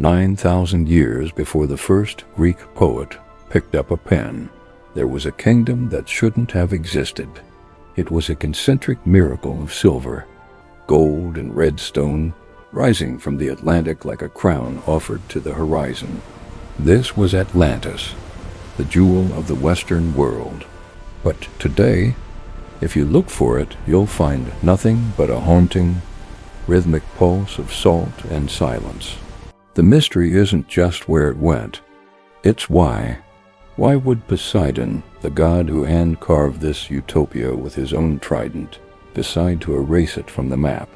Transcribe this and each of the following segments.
9,000 years before the first Greek poet picked up a pen, there was a kingdom that shouldn't have existed. It was a concentric miracle of silver, gold, and red stone, rising from the Atlantic like a crown offered to the horizon. This was Atlantis, the jewel of the Western world. But today, if you look for it, you'll find nothing but a haunting, rhythmic pulse of salt and silence. The mystery isn't just where it went, it's why. Why would Poseidon, the god who hand-carved this utopia with his own trident, decide to erase it from the map?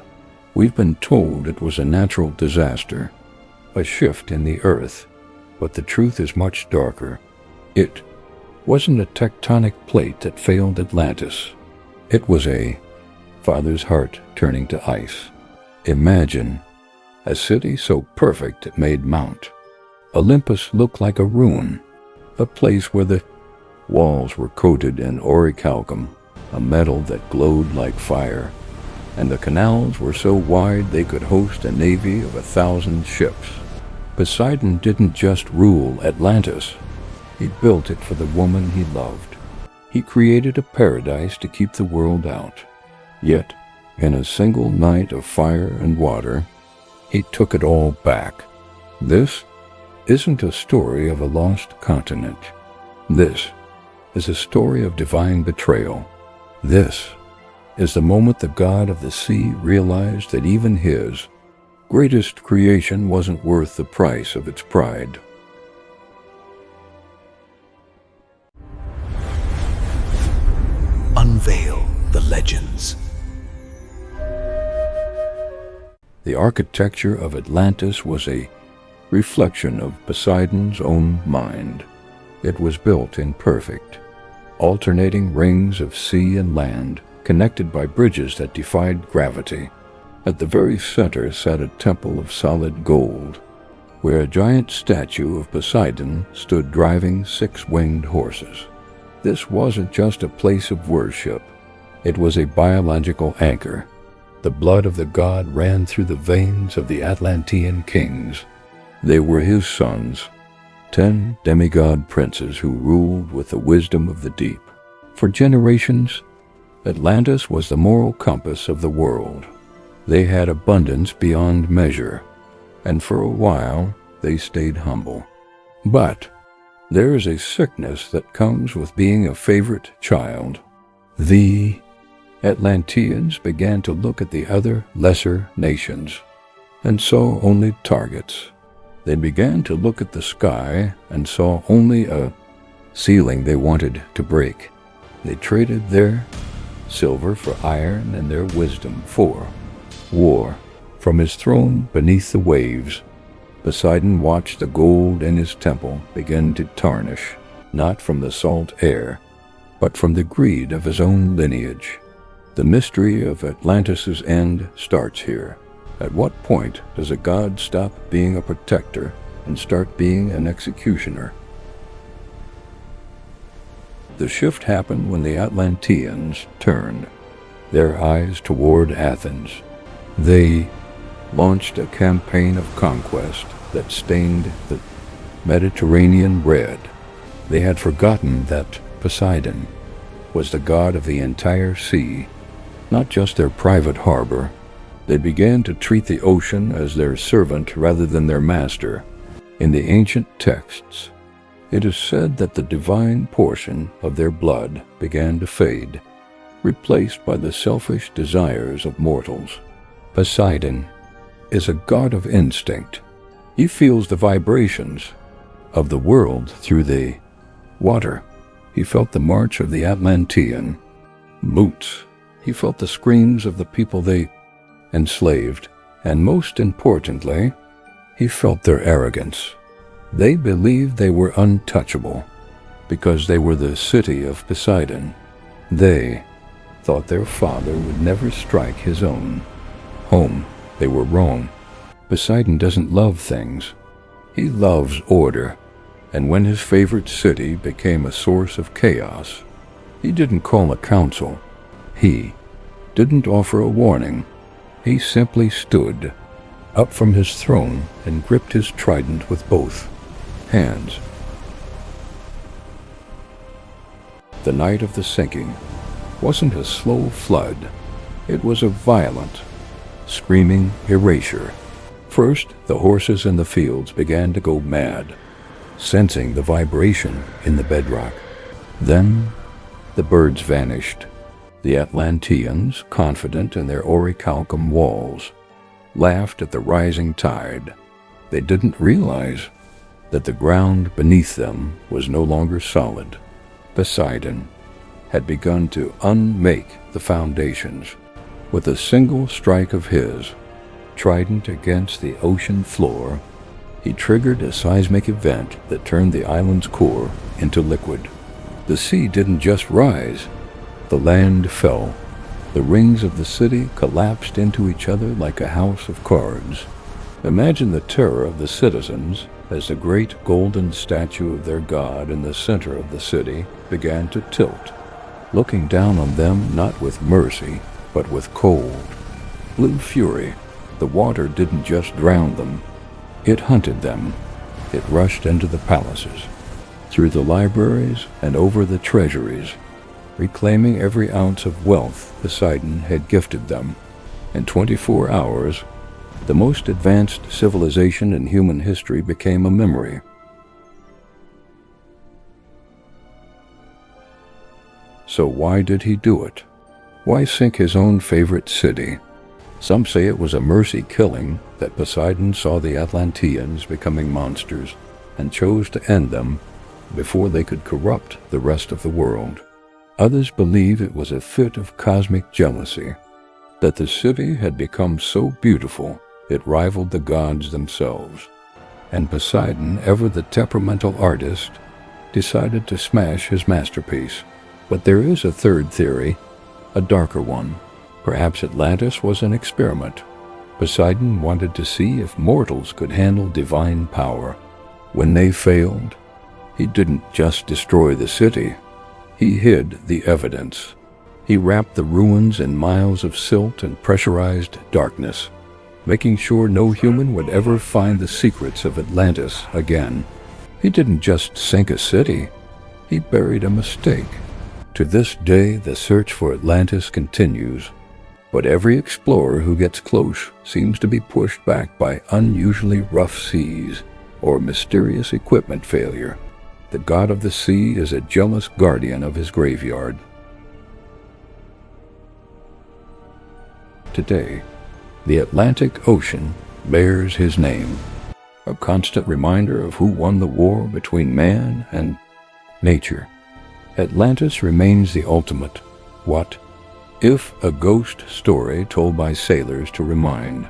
We've been told it was a natural disaster, a shift in the earth, but the truth is much darker. It wasn't a tectonic plate that failed Atlantis. It was a father's heart turning to ice. Imagine a city so perfect it made Mount Olympus look like a ruin, a place where the walls were coated in orichalcum, a metal that glowed like fire, and the canals were so wide they could host a navy of 1,000 ships. Poseidon didn't just rule Atlantis, he built it for the woman he loved. He created a paradise to keep the world out. Yet, in a single night of fire and water, he took it all back. This isn't a story of a lost continent. This is a story of divine betrayal. This is the moment the god of the sea realized that even his greatest creation wasn't worth the price of its pride. Unveil the legends. The architecture of Atlantis was a reflection of Poseidon's own mind. It was built in perfect, alternating rings of sea and land, connected by bridges that defied gravity. At the very center sat a temple of solid gold, where a giant statue of Poseidon stood driving 6 winged horses. This wasn't just a place of worship, it was a biological anchor. The blood of the god ran through the veins of the Atlantean kings. They were his sons, 10 demigod princes who ruled with the wisdom of the deep. For generations, Atlantis was the moral compass of the world. They had abundance beyond measure, and for a while they stayed humble. But there is a sickness that comes with being a favorite child. The Atlanteans began to look at the other lesser nations and saw only targets. They began to look at the sky and saw only a ceiling they wanted to break. They traded their silver for iron and their wisdom for war. From his throne beneath the waves, Poseidon watched the gold in his temple begin to tarnish, not from the salt air, but from the greed of his own lineage. The mystery of Atlantis' end starts here. At what point does a god stop being a protector and start being an executioner? The shift happened when the Atlanteans turned their eyes toward Athens. They launched a campaign of conquest that stained the Mediterranean red. They had forgotten that Poseidon was the god of the entire sea, not just their private harbor. They began to treat the ocean as their servant rather than their master. In the ancient texts, it is said that the divine portion of their blood began to fade, replaced by the selfish desires of mortals. Poseidon is a god of instinct. He feels the vibrations of the world through the water. He felt the march of the Atlantean boots. He felt the screams of the people they enslaved, and most importantly, he felt their arrogance. They believed they were untouchable because they were the city of Poseidon. They thought their father would never strike his own home. They were wrong. Poseidon doesn't love things. He loves order. And when his favorite city became a source of chaos, he didn't call a council. He didn't offer a warning. He simply stood up from his throne and gripped his trident with both hands. The night of the sinking wasn't a slow flood. It was a violent, screaming erasure. First, the horses in the fields began to go mad, sensing the vibration in the bedrock. Then, the birds vanished. The Atlanteans, confident in their orichalcum walls, laughed at the rising tide. They didn't realize that the ground beneath them was no longer solid. Poseidon had begun to unmake the foundations. With a single strike of his trident against the ocean floor, he triggered a seismic event that turned the island's core into liquid. The sea didn't just rise, the land fell. The rings of the city collapsed into each other like a house of cards. Imagine the terror of the citizens as the great golden statue of their god in the center of the city began to tilt, looking down on them not with mercy, but with cold, blue fury. The water didn't just drown them. It hunted them. It rushed into the palaces, through the libraries and over the treasuries, reclaiming every ounce of wealth Poseidon had gifted them. In 24 hours, the most advanced civilization in human history became a memory. So why did he do it? Why sink his own favorite city? Some say it was a mercy killing, that Poseidon saw the Atlanteans becoming monsters and chose to end them before they could corrupt the rest of the world. Others believe it was a fit of cosmic jealousy, that the city had become so beautiful it rivaled the gods themselves, and Poseidon, ever the temperamental artist, decided to smash his masterpiece. But there is a third theory, a darker one. Perhaps Atlantis was an experiment. Poseidon wanted to see if mortals could handle divine power. When they failed, he didn't just destroy the city. He hid the evidence. He wrapped the ruins in miles of silt and pressurized darkness, making sure no human would ever find the secrets of Atlantis again. He didn't just sink a city. He buried a mistake. To this day, the search for Atlantis continues, but every explorer who gets close seems to be pushed back by unusually rough seas or mysterious equipment failure. The god of the sea is a jealous guardian of his graveyard. Today, the Atlantic Ocean bears his name, a constant reminder of who won the war between man and nature. Atlantis remains the ultimate what if a ghost story told by sailors to remind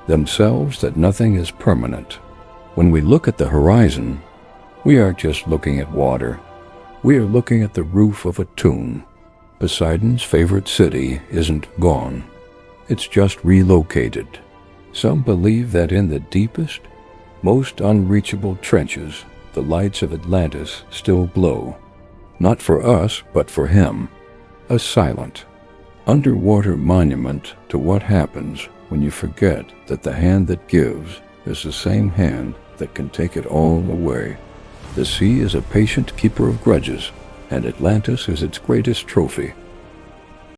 themselves that nothing is permanent. When we look at the horizon, we aren't just looking at water. We are looking at the roof of a tomb. Poseidon's favorite city isn't gone. It's just relocated. Some believe that in the deepest, most unreachable trenches, the lights of Atlantis still glow. Not for us, but for him. A silent, underwater monument to what happens when you forget that the hand that gives is the same hand that can take it all away. The sea is a patient keeper of grudges, and Atlantis is its greatest trophy.